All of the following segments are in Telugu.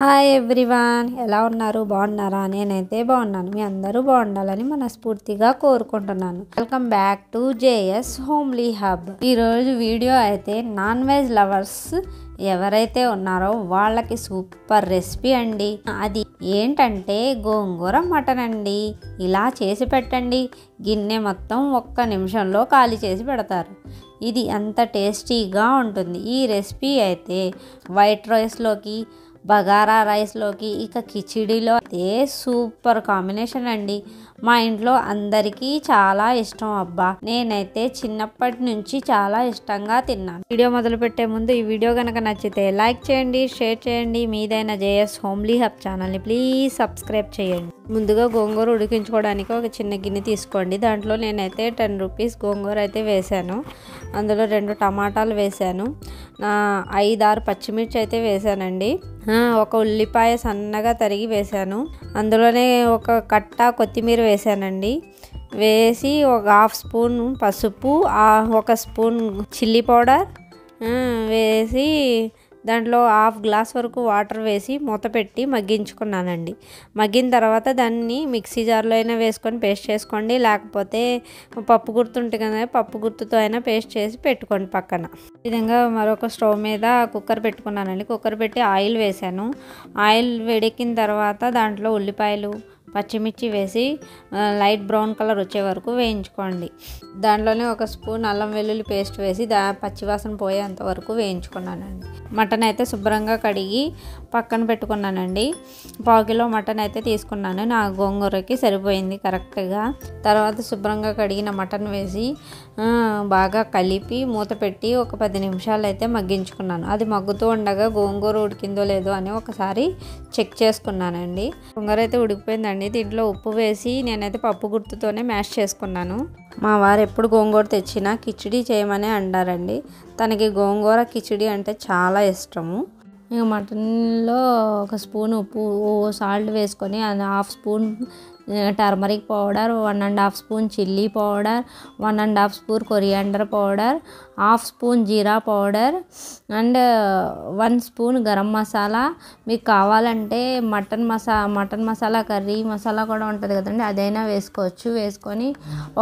హాయ్ ఎవ్రీవన్, ఎలా ఉన్నారు? బాగున్నారా? నేనైతే బాగున్నాను. మీ అందరూ బాగుండాలని మనస్ఫూర్తిగా కోరుకుంటున్నాను. Welcome back to JS homely hub. ఈరోజు వీడియో అయితే నాన్ వెజ్ లవర్స్ ఎవరైతే ఉన్నారో వాళ్ళకి సూపర్ రెసిపీ అండి. అది ఏంటంటే గోంగూర మటన్ అండి. ఇలా చేసి పెట్టండి, గిన్నె మొత్తం ఒక్క నిమిషంలో ఖాళీ చేసి పెడతారు. ఇది అంత టేస్టీగా ఉంటుంది. ఈ రెసిపీ అయితే వైట్ రైస్లోకి, బగారా రైస్లోకి, ఇక కిచిడిలో అయితే సూపర్ కాంబినేషన్ అండి. మా ఇంట్లో అందరికీ చాలా ఇష్టం. అబ్బా, నేనైతే చిన్నప్పటి నుంచి చాలా ఇష్టంగా తిన్నాను. వీడియో మొదలు పెట్టే ముందు ఈ వీడియో కనుక నచ్చితే లైక్ చేయండి, షేర్ చేయండి. మీదైన జేఎస్ హోమ్లీ హబ్ ఛానల్ని ప్లీజ్ సబ్స్క్రైబ్ చేయండి. ముందుగా గోంగూర ఉడికించుకోవడానికి ఒక చిన్న గిన్నె తీసుకోండి. దాంట్లో నేనైతే 10 రూపీస్ గోంగూర అయితే వేసాను. అందులో 2 టమాటాలు వేసాను, 5-6 పచ్చిమిర్చి అయితే వేసానండి. ఒక ఉల్లిపాయ సన్నగా తరిగి వేసాను. అందులోనే ఒక కట్ట కొత్తిమీర వేసానండి. వేసి ఒక 1/2 స్పూన్ పసుపు, 1 స్పూన్ చిల్లీ పౌడర్ వేసి దాంట్లో 1/2 గ్లాస్ వరకు వాటర్ వేసి మూత పెట్టి మగ్గించుకున్నానండి. మగ్గిన తర్వాత దాన్ని మిక్సీ జార్లో అయినా వేసుకొని పేస్ట్ చేసుకోండి, లేకపోతే పప్పు గుర్తు ఉంటుంది కదా, పప్పు గుర్తుతో అయినా పేస్ట్ చేసి పెట్టుకోండి పక్కన. ఈ విధంగా మరొక స్టవ్ మీద కుక్కర్ పెట్టుకున్నానండి. కుక్కర్ పెట్టి ఆయిల్ వేసాను. ఆయిల్ వేడెక్కిన తర్వాత దాంట్లో ఉల్లిపాయలు, పచ్చిమిర్చి వేసి లైట్ బ్రౌన్ కలర్ వచ్చే వరకు వేయించుకోండి. దాంట్లోనే 1 స్పూన్ అల్లం వెల్లుల్లి పేస్ట్ వేసి పచ్చివాసన పోయేంత వరకు వేయించుకున్నానండి. మటన్ అయితే శుభ్రంగా కడిగి పక్కన పెట్టుకున్నానండి. 1/4 కిలో మటన్ అయితే తీసుకున్నాను. నా గోంగూరకి సరిపోయింది కరెక్ట్గా. తర్వాత శుభ్రంగా కడిగిన మటన్ వేసి బాగా కలిపి మూత పెట్టి ఒక 10 నిమిషాలు అయితే మగ్గించుకున్నాను. అది మగ్గుతూ ఉండగా గోంగూర ఉడికిందో లేదో అని ఒకసారి చెక్ చేసుకున్నానండి. గోంగూర అయితే ఉడికిపోయిందండి. దీంట్లో ఉప్పు వేసి నేనైతే పప్పు గుర్తుతోనే మ్యాష్ చేసుకున్నాను. మా వారు ఎప్పుడు గోంగూర తెచ్చినా కిచిడి చేయమని అంటారండి. తనకి గోంగూర కిచిడి అంటే చాలా ఇష్టము. ఇక మటన్లో 1 స్పూన్ ఉప్పు, సాల్ట్ వేసుకొని 1/2 spoon turmeric powder, 1.5 spoon chilli powder, 1.5 spoon coriander powder, 1/2 spoon jeera powder and 1 spoon garam masala. మీకు కావాలంటే మటన్ మసాలా, కర్రీ మసాలా కూడా ఉంటుంది కదండి, అదైనా వేసుకోవచ్చు. వేసుకొని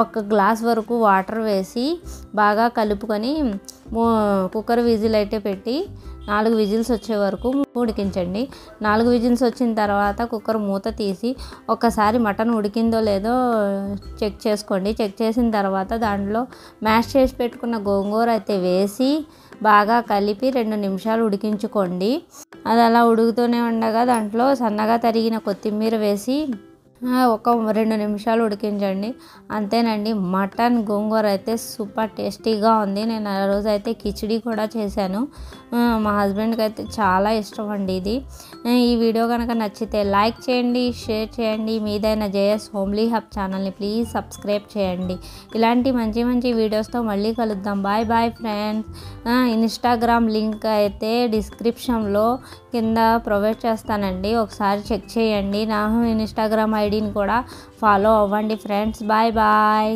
1 గ్లాస్ వరకు వాటర్ వేసి బాగా కలుపుకొని కుక్కర్ విజిల్ అయితే పెట్టి 4 విజిల్స్ వచ్చే వరకు ఉడికించండి. 4 విజిల్స్ వచ్చిన తర్వాత కుక్కర్ మూత తీసి ఒకసారి మటన్ ఉడికిందో లేదో చెక్ చేసుకోండి. చెక్ చేసిన తర్వాత దాంట్లో మ్యాష్ చేసి పెట్టుకున్న గోంగూర అయితే వేసి బాగా కలిపి 2 నిమిషాలు ఉడికించుకోండి. అది అలా ఉడుకుతూనే ఉండగా దాంట్లో సన్నగా తరిగిన కొత్తిమీర వేసి ఒక 2 నిమిషాలు ఉడికించండి. అంతేనండి, మటన్ గోంగూర అయితే సూపర్ టేస్టీగా ఉంది. నేను ఆ రోజు అయితే కిచిడి కూడా చేశాను. మా హస్బెండ్కి అయితే చాలా ఇష్టం అండి ఇది. ఈ వీడియో కనుక నచ్చితే లైక్ చేయండి, షేర్ చేయండి. మీదైన జేఎస్ హోమ్లీ హబ్ ఛానల్ని ప్లీజ్ సబ్స్క్రైబ్ చేయండి. ఇలాంటి మంచి మంచి వీడియోస్తో మళ్ళీ కలుద్దాం. Bye bye friends. Instagram link అయితే డిస్క్రిప్షన్లో కింద ప్రొవైడ్ చేస్తానండి, ఒకసారి చెక్ చేయండి. నా ఇన్స్టాగ్రామ్ ఐడిని కూడా ఫాలో అవ్వండి ఫ్రెండ్స్. Bye bye.